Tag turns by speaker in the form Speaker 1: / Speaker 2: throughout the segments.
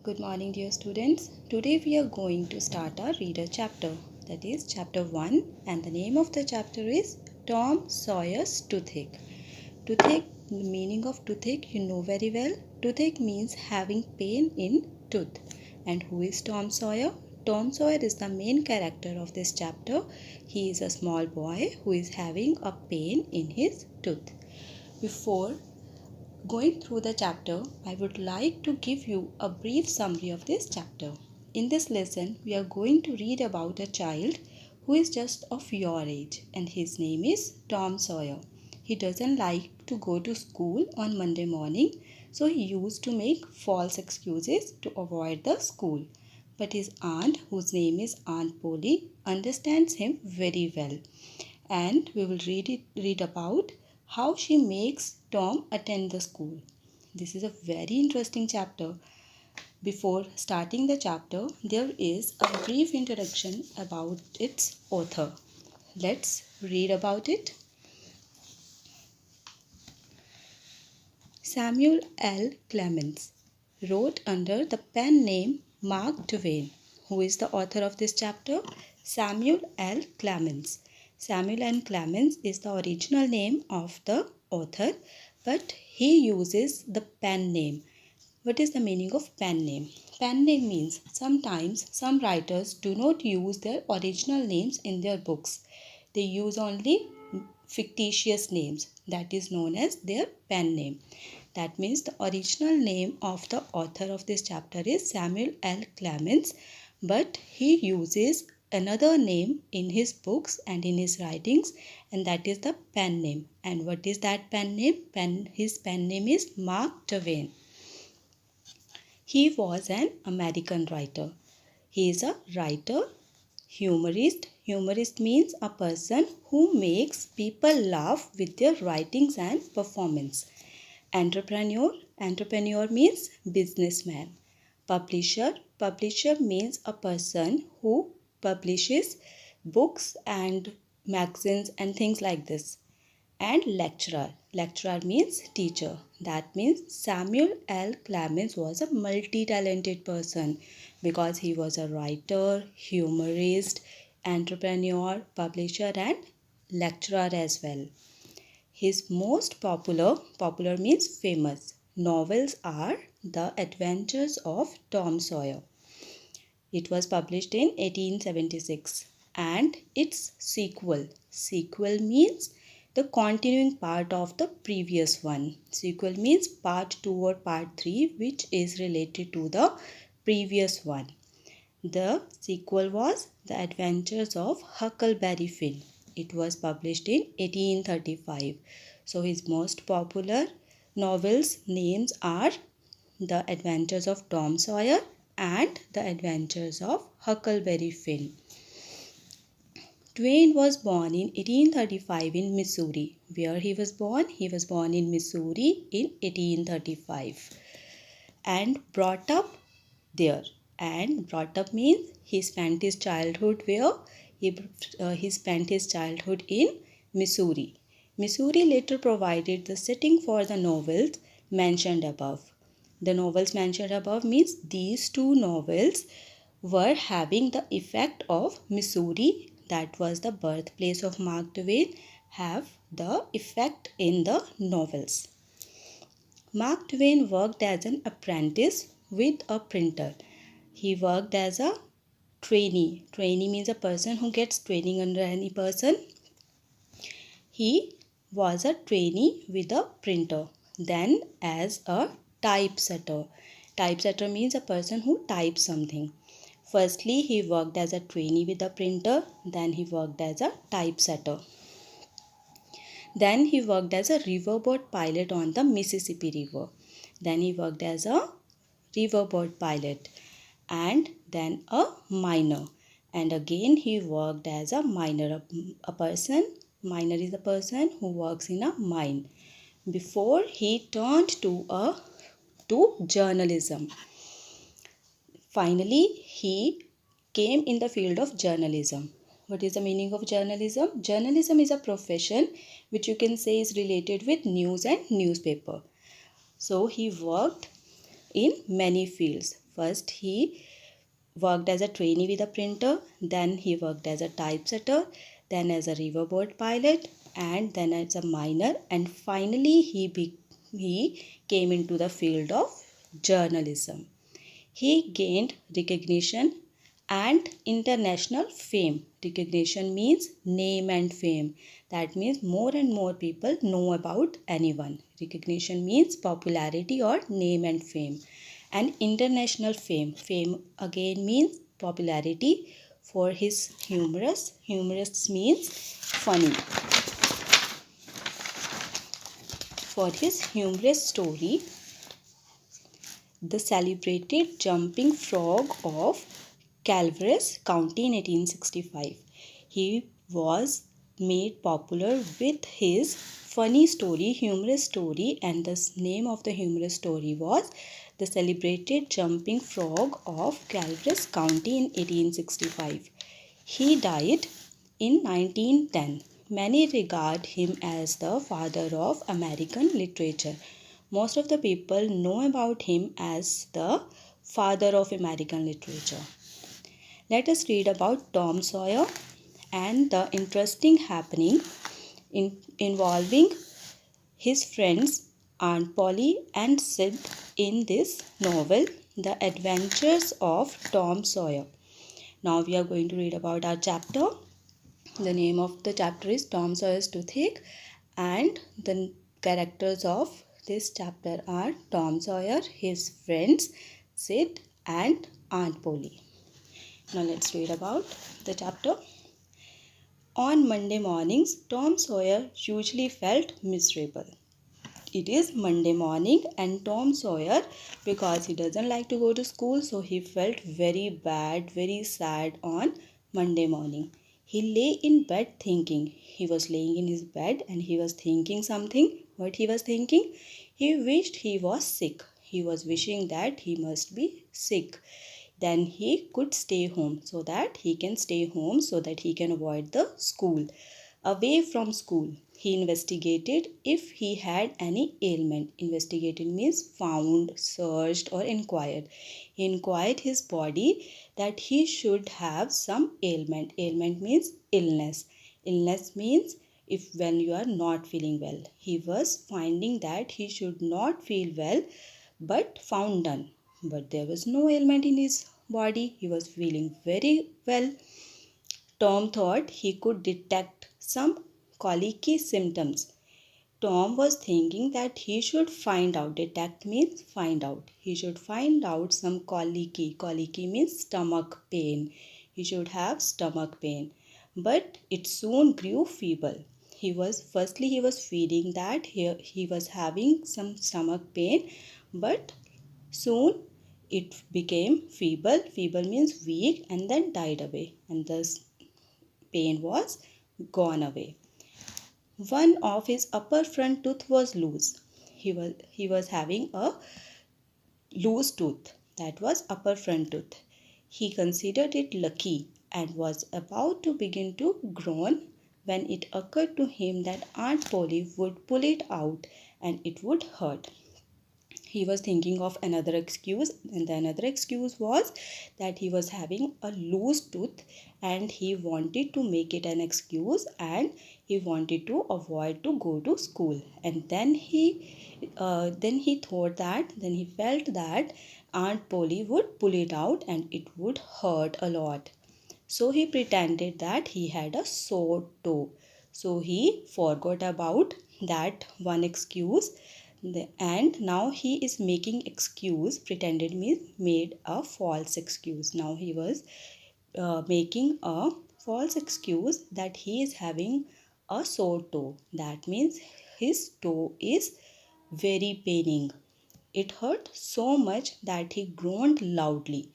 Speaker 1: Good morning, dear students. Today we are going to start our reader chapter, that is chapter 1, and the name of the chapter is Tom Sawyer's Toothache. Toothache, the meaning of toothache you know very well. Toothache means having pain in tooth. And who is Tom Sawyer? Tom Sawyer is the main character of this chapter. He is a small boy who is having a pain in his tooth. Before going through the chapter, I would like to give you a brief summary of this chapter. In this lesson, we are going to read about a child who is just of your age, and his name is Tom Sawyer. He doesn't like to go to school on Monday morning, so he used to make false excuses to avoid the school. But his aunt, whose name is Aunt Polly, understands him very well, and we will read about how she makes Tom attend the school. This is a very interesting chapter. Before starting the chapter, there is a brief introduction about its author. Let's read about it. Samuel L. Clemens wrote under the pen name Mark Twain. Who is the author of this chapter? Samuel L. Clemens. Samuel L. Clemens is the original name of the author, but he uses the pen name. What is the meaning of pen name? Pen name means sometimes some writers do not use their original names in their books. They use only fictitious names. That is known as their pen name. That means the original name of the author of this chapter is Samuel L. Clemens, but he uses another name in his books and in his writings, and that is the pen name. And what is that pen name? His pen name is Mark Twain. He was an American writer. He is a writer, humorist. Humorist means a person who makes people laugh with their writings and performance. Entrepreneur. Entrepreneur means businessman. Publisher. Publisher means a person who publishes books and magazines and things like this. And lecturer. Lecturer means teacher. That means Samuel L. Clemens was a multi-talented person because he was a writer, humorist, entrepreneur, publisher and lecturer as well. His most popular means famous, novels are The Adventures of Tom Sawyer. It was published in 1876, and its sequel means the continuing part of the previous one. Sequel means part 2 or part 3 which is related to the previous one. The sequel was The Adventures of Huckleberry Finn. It was published in 1835. So his most popular novels names are The Adventures of Tom Sawyer and The Adventures of Huckleberry Finn. Twain was born in 1835 in Missouri. Where he was born? He was born in Missouri in 1835 and brought up there. And brought up means he spent his childhood where? He spent his childhood in Missouri. Missouri later provided the setting for the novels mentioned above. The novels mentioned above means these two novels were having the effect of Missouri, that was the birthplace of Mark Twain, have the effect in the novels. Mark Twain worked as an apprentice with a printer. He worked as a trainee. Trainee means a person who gets training under any person. He was a trainee with a printer. Then as a typesetter. Typesetter means a person who types something. Firstly, he worked as a trainee with a printer. Then he worked as a typesetter. Then he worked as a riverboat pilot on the Mississippi River. Then he worked as a riverboat pilot. And then a miner. And again he worked as a miner. Miner is a person who works in a mine. Before he turned to journalism. Finally, he came in the field of journalism. What is the meaning of journalism? Journalism is a profession which you can say is related with news and newspaper. So he worked in many fields. First, he worked as a trainee with a printer, then he worked as a typesetter, then as a riverboat pilot, and then as a miner, and finally he came into the field of journalism. He gained recognition and international fame. Recognition means name and fame. That means more and more people know about anyone. Recognition means popularity or name and fame. And international fame. Fame again means popularity for his humorous. Humorous means funny. For his humorous story, The Celebrated Jumping Frog of Calvaris County in 1865. He was made popular with his funny story, humorous story, and the name of the humorous story was The Celebrated Jumping Frog of Calvaris County in 1865. He died in 1910. Many regard him as the father of American literature. Most of the people know about him as the father of American literature. Let us read about Tom Sawyer and the interesting happening involving his friends Aunt Polly and Sid in this novel, The Adventures of Tom Sawyer. Now we are going to read about our chapter. The name of the chapter is Tom Sawyer's Toothache, and the characters of this chapter are Tom Sawyer, his friends Sid and Aunt Polly. Now let's read about the chapter. On Monday mornings, Tom Sawyer usually felt miserable. It is Monday morning and Tom Sawyer, because he doesn't like to go to school, so he felt very bad, very sad on Monday morning. He lay in bed thinking. He was laying in his bed and he was thinking something. What he was thinking? He wished he was sick. He was wishing that he must be sick. Then he could stay home so that he can avoid the school. Away from school, he investigated if he had any ailment. Investigated means found, searched or inquired. He inquired his body that he should have some ailment. Ailment means illness. Illness means if when you are not feeling well. He was finding that he should not feel well, but found none. But there was no ailment in his body. He was feeling very well. Tom thought he could detect some colicky symptoms. Tom was thinking that he should find out. Detect means find out. He should find out some colicky. Colicky means stomach pain. He should have stomach pain. But it soon grew feeble. He was feeling that he was having some stomach pain, but soon it became feeble. Feeble means weak, and then died away, and thus pain was gone away. One of his upper front tooth was loose. He was having a loose tooth. That was upper front tooth. He considered it lucky and was about to begin to groan when it occurred to him that Aunt Polly would pull it out and it would hurt. He was thinking of another excuse, and the another excuse was that he was having a loose tooth and he wanted to make it an excuse, and he wanted to avoid to go to school. And then he felt that Aunt Polly would pull it out and it would hurt a lot. So he pretended that he had a sore toe. So he forgot about that one excuse, and now he is making excuse. Pretended means made a false excuse. Now he was making a false excuse that he is having a sore toe. That means his toe is very paining. It hurt so much that he groaned loudly.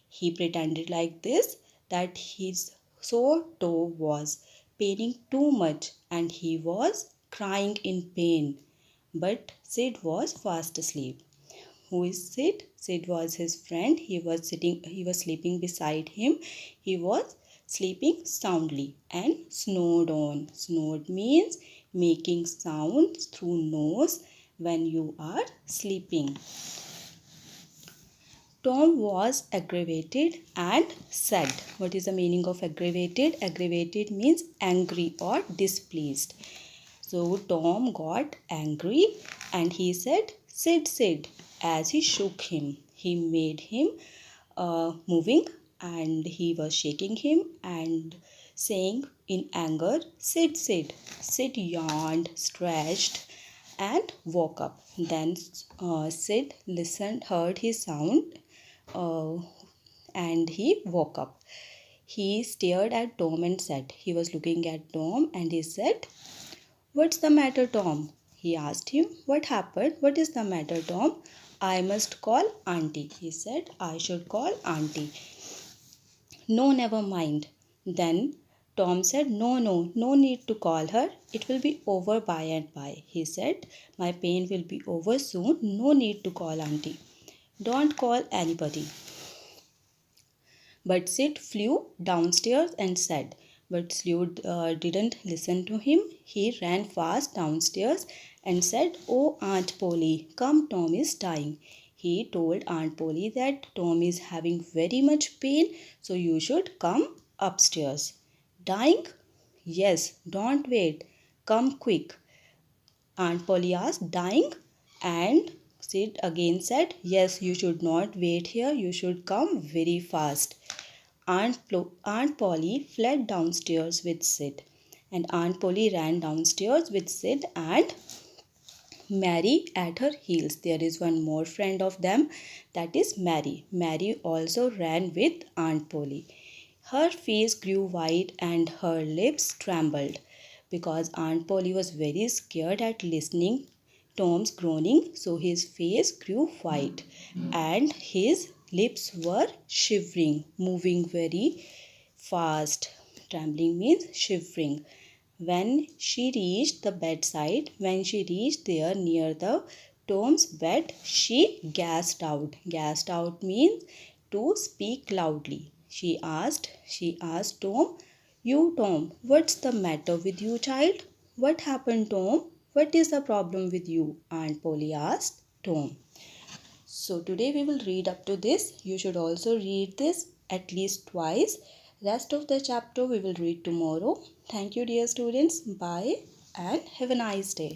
Speaker 1: He pretended like this that his sore toe was paining too much and he was crying in pain. But Sid was fast asleep. Who is Sid? Sid was his friend. He was sleeping beside him. He was sleeping soundly and snored on. Snored means making sounds through nose when you are sleeping. Tom was aggravated and said. What is the meaning of aggravated? Aggravated means angry or displeased. So Tom got angry and he said, "Sid, Sid," as he shook him. He made him moving, and he was shaking him and saying in anger, "Sid, Sid." Sid yawned, stretched, and woke up. Then Sid listened, heard his sound, uh, and he woke up. He stared at Tom and said, he was looking at Tom and he said, "What's the matter, Tom?" He asked him, "What happened? What is the matter, Tom?" "I must call Auntie," he said. "I should call Auntie." "No, never mind." Then Tom said, No need to call her. It will be over by and by." He said, "My pain will be over soon. No need to call Auntie." "Don't call anybody." But Sid flew downstairs and said, but Sid didn't listen to him. He ran fast downstairs and said, "Oh, Aunt Polly, come, Tom is dying." He told Aunt Polly that Tom is having very much pain, so you should come upstairs. "Dying?" "Yes, don't wait. Come quick." Aunt Polly asked, "Dying?" And Sid again said, "Yes, you should not wait here. You should come very fast." Aunt Polly fled downstairs with Sid, and Aunt Polly ran downstairs with Sid and Mary at her heels. There is one more friend of them, that is Mary. Mary also ran with Aunt Polly. Her face grew white and her lips trembled because Aunt Polly was very scared at listening Tom's groaning, so his face grew white and his lips were shivering, moving very fast. Trembling means shivering. When she reached the bedside, when she reached there near the Tom's bed, she gasped out. Gasped out means to speak loudly. She asked Tom, "You, Tom, what's the matter with you, child?" "What happened, Tom? What is the problem with you?" Aunt Polly asked Tom. So today we will read up to this. You should also read this at least twice. Rest of the chapter we will read tomorrow. Thank you, dear students. Bye and have a nice day.